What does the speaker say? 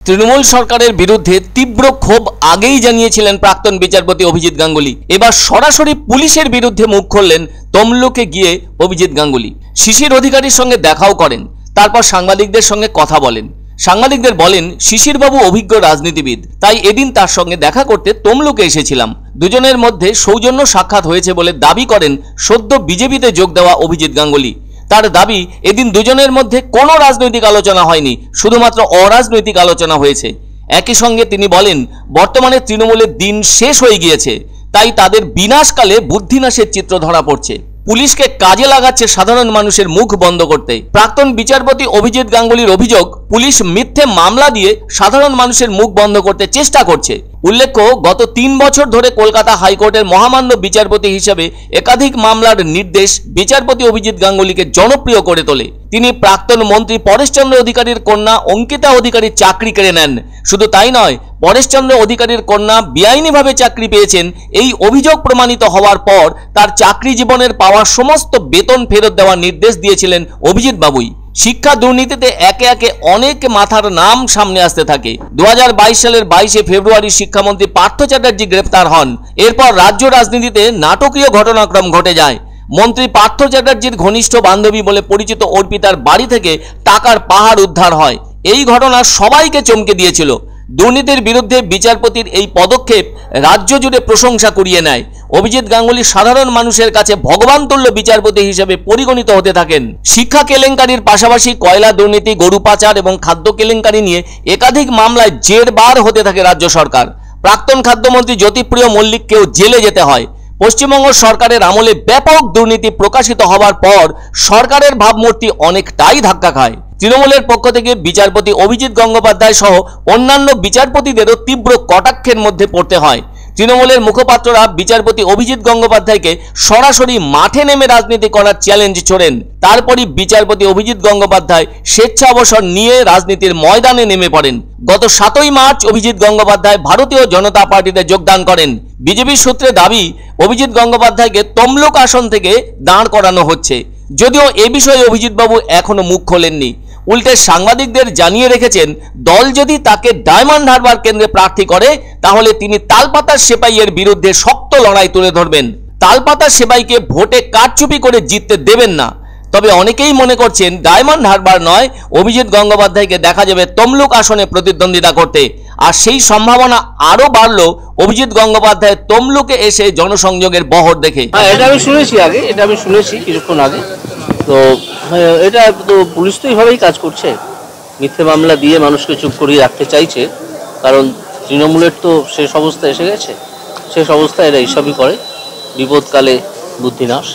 তৃণমূল সরকারের বিরুদ্ধে তীব্র ক্ষোভ আগেই জানিয়েছিলেন প্রাক্তন বিচারপতি অভিজিৎ গাঙ্গুলি। এবার সরাসরি পুলিশের বিরুদ্ধে মুখ খুললেন তমলুকে গিয়ে অভিজিৎ গাঙ্গুলি। শিশির অধিকারীর সঙ্গে দেখাও করেন, তারপর সাংবাদিকদের সঙ্গে কথা বলেন। সাংবাদিকদের বলেন, শিশিরবাবু অভিজ্ঞ রাজনীতিবিদ, তাই এদিন তার সঙ্গে দেখা করতে তমলুকে এসেছিলাম। দুজনের মধ্যে সৌজন্য সাক্ষাৎ হয়েছে বলে দাবি করেন সদ্য বিজেপিতে যোগ দেওয়া অভিজিৎ গাঙ্গুলি। তার দাবি, এদিন দুজনের মধ্যে কোনো রাজনৈতিক আলোচনা হয়নি, শুধুমাত্র অরাজনৈতিক আলোচনা হয়েছে। একই সঙ্গে তিনি বলেন, বর্তমানে তৃণমূলের দিন শেষ হয়ে গিয়েছে, তাই তাদের বিনাশকালে বুদ্ধিনাশের চিত্র ধরা পড়ছে। পুলিশকে কাজে লাগাচ্ছে সাধারণ মানুষের মুখ বন্ধ করতে। প্রাক্তন বিচারপতি অভিজিৎ গাঙ্গুলির অভিযোগ, পুলিশ মিথ্যে মামলা দিয়ে সাধারণ মানুষের মুখ বন্ধ করতে চেষ্টা করছে। উল্লেখ্য, গত 3 বছর ধরে কলকাতা হাইকোর্টের মহামান্য বিচারপতি হিসেবে একাধিক মামলার নির্দেশ বিচারপতি অভিজিৎ গাঙ্গুলিকে জনপ্রিয় করে তোলে। তিনি প্রাক্তন মন্ত্রী পরেশচন্দ্র অধিকারীর কন্যা অঙ্কিতা অধিকারীর চাকরি কেড়ে নেন। শুধু তাই নয়, পরেশচন্দ্র অধিকারীর কন্যা বেআইনিভাবে চাকরি পেয়েছেন। এই অভিযোগ প্রমাণিত হওয়ার পর তার চাকরি জীবনের পাওয়া সমস্ত বেতন ফেরত দেওয়ার নির্দেশ দিয়েছিলেন অভিজিৎ বাবুই। শিক্ষা দুর্নীতিতে একে একে অনেক মাথার নাম সামনে আসতে থাকে। 2022 সালের 22শে ফেব্রুয়ারি শিক্ষামন্ত্রী পার্থ চ্যাটার্জি গ্রেফতার হন। এরপর রাজ্য রাজনীতিতে নাটকীয় ঘটনাক্রম ঘটে যায়। মন্ত্রী পার্থ চ্যাটার্জির ঘনিষ্ঠ বান্ধবী বলে পরিচিত অর্পিতার বাড়ি থেকে টাকার পাহাড় উদ্ধার হয়। এই ঘটনা সবাইকে চমকে দিয়েছিল। দুর্নীতির বিরুদ্ধে বিচারপতির এই পদক্ষেপ রাজ্য জুড়ে প্রশংসা কুড়িয়ে নেয়। অভিজিৎ গাঙ্গুলি সাধারণ মানুষের কাছে ভগবান তুল্য বিচারপতি হিসেবে পরিগণিত হতে থাকেন। শিক্ষা কেলেঙ্কারির পাশাপাশি কয়লা দুর্নীতি, গরু পাচার এবং খাদ্য কেলেঙ্কারি নিয়ে একাধিক মামলায় জেরবার হতে থাকে রাজ্য সরকার। প্রাক্তন খাদ্যমন্ত্রী জ্যোতিপ্রিয় মল্লিককেও জেলে যেতে হয়। পশ্চিমবঙ্গ সরকারের আমলে ব্যাপক দুর্নীতি প্রকাশিত হওয়ার পর সরকারের ভাবমূর্তি অনেকটাই ধাক্কা খায়। তৃণমূলের পক্ষ থেকে বিচারপতি অভিজিৎ গঙ্গোপাধ্যায় সহ অন্যান্য বিচারপতিদেরও তীব্র কটাক্ষের মধ্যে পড়তে হয়। তৃণমূলের মুখপাত্ররা বিচারপতি অভিজিৎ গঙ্গোপাধ্যায়কে সরাসরি মাঠে নেমে রাজনীতি করার চ্যালেঞ্জ ছোড়েন। তারপরই বিচারপতি অভিজিৎ গঙ্গোপাধ্যায় স্বেচ্ছা অবসর নিয়ে রাজনীতির ময়দানে নেমে পড়েন। গত 7ই মার্চ অভিজিৎ গঙ্গোপাধ্যায় ভারতীয় জনতা পার্টিতে যোগদান করেন। বিজেপির সূত্রে দাবি, অভিজিৎ গঙ্গোপাধ্যায়কে তমলুক আসন থেকে দাঁড় করানো হচ্ছে। যদিও এ বিষয়ে অভিজিৎবাবু এখনো মুখ খোলেননি। উল্টে সাংবাদিকদের জানিয়ে রেখেছেন, দল যদি তাকে ডায়মন্ড হারবার কেন্দ্রে প্রার্থী করে তাহলে তিনি তালপাতার সেপাইয়ের বিরুদ্ধে শক্ত লড়াই তুলে ধরবেন। তালপাতার সেপাইকে ভোটে কারচুপি করে জিততে দেবেন না। তবে অনেকেই মনে করছেন, ডায়মন্ড হারবার নয়, অভিজিৎ গঙ্গোপাধ্যায়কে দেখা যাবে তমলুক আসনে প্রতিদ্বন্দ্বিতা করতে। আর সেই সম্ভাবনা আরো বাড়লো অভিজিৎ গঙ্গোপাধ্যায় তমলুকে এসে জনসংযোগের বহর দেখে। এটা আমি শুনেছি কিছুক্ষণ আগে। তো এটা তো পুলিশ তো এইভাবেই কাজ করছে, মিথ্যে মামলা দিয়ে মানুষকে চুপ করিয়ে রাখতে চাইছে। কারণ তৃণমূলের তো শেষ অবস্থা এসে গেছে, শেষ অবস্থায় এরা এইসবই করে, বিপদকালে বুদ্ধিনাশ।